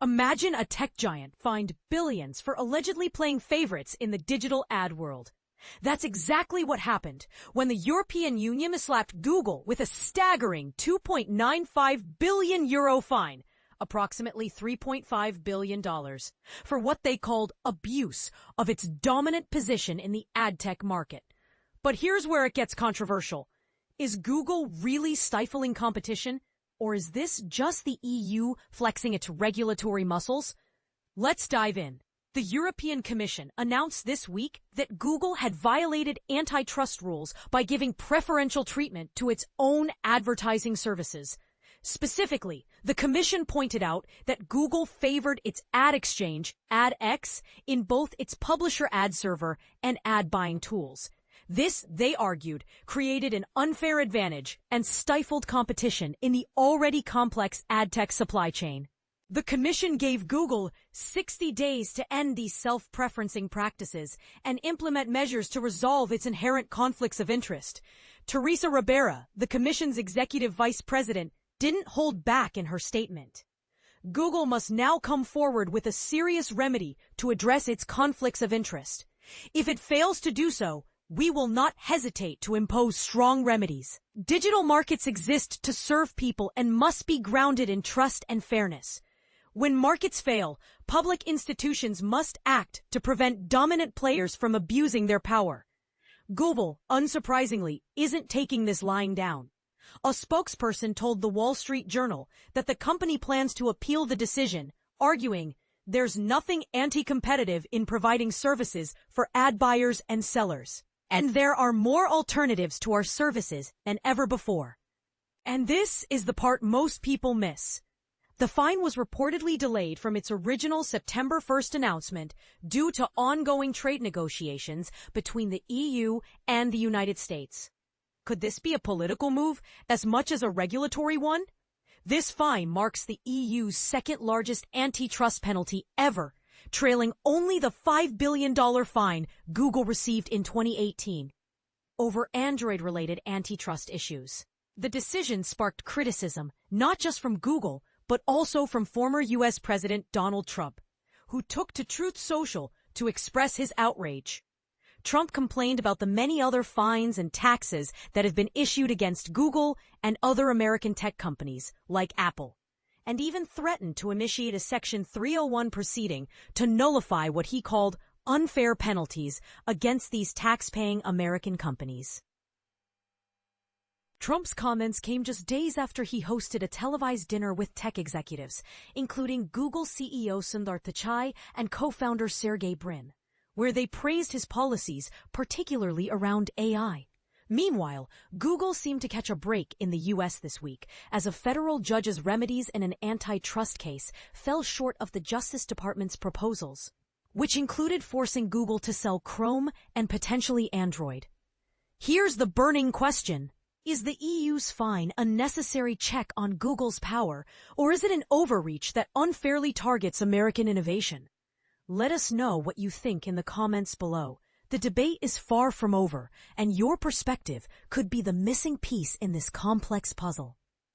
Imagine a tech giant fined billions for allegedly playing favorites in the digital ad world. That's exactly what happened when the European Union slapped Google with a staggering 2.95 billion euro fine, approximately $3.5 billion, for what they called abuse of its dominant position in the ad tech market. But here's where it gets controversial. Is Google really stifling competition? Or is this just the EU flexing its regulatory muscles? Let's dive in. The European Commission announced this week that Google had violated antitrust rules by giving preferential treatment to its own advertising services. Specifically, the Commission pointed out that Google favored its ad exchange, Adtech, in both its publisher ad server and ad buying tools. This, they argued, created an unfair advantage and stifled competition in the already complex ad tech supply chain. The Commission gave Google 60 days to end these self-preferencing practices and implement measures to resolve its inherent conflicts of interest. Teresa Ribera, the Commission's executive vice president, didn't hold back in her statement. Google must now come forward with a serious remedy to address its conflicts of interest. If it fails to do so, we will not hesitate to impose strong remedies. Digital markets exist to serve people and must be grounded in trust and fairness. When markets fail, public institutions must act to prevent dominant players from abusing their power. Google, unsurprisingly, isn't taking this lying down. A spokesperson told the Wall Street Journal that the company plans to appeal the decision, arguing, "There's nothing anti-competitive in providing services for ad buyers and sellers. And there are more alternatives to our services than ever before." And this is the part most people miss. The fine was reportedly delayed from its original September 1st announcement due to ongoing trade negotiations between the EU and the United States. Could this be a political move as much as a regulatory one? This fine marks the EU's second-largest antitrust penalty ever, trailing only the $5 billion fine Google received in 2018 over Android-related antitrust issues. The decision sparked criticism, not just from Google, but also from former U.S. President Donald Trump, who took to Truth Social to express his outrage. Trump complained about the many other fines and taxes that have been issued against Google and other American tech companies, like Apple, and even threatened to initiate a Section 301 proceeding to nullify what he called unfair penalties against these tax-paying American companies. Trump's comments came just days after he hosted a televised dinner with tech executives, including Google CEO Sundar Pichai and co-founder Sergey Brin, where they praised his policies, particularly around AI. Meanwhile, Google seemed to catch a break in the U.S. this week as a federal judge's remedies in an antitrust case fell short of the Justice Department's proposals, which included forcing Google to sell Chrome and potentially Android. Here's the burning question. Is the EU's fine a necessary check on Google's power, or is it an overreach that unfairly targets American innovation? Let us know what you think in the comments below. The debate is far from over, and your perspective could be the missing piece in this complex puzzle.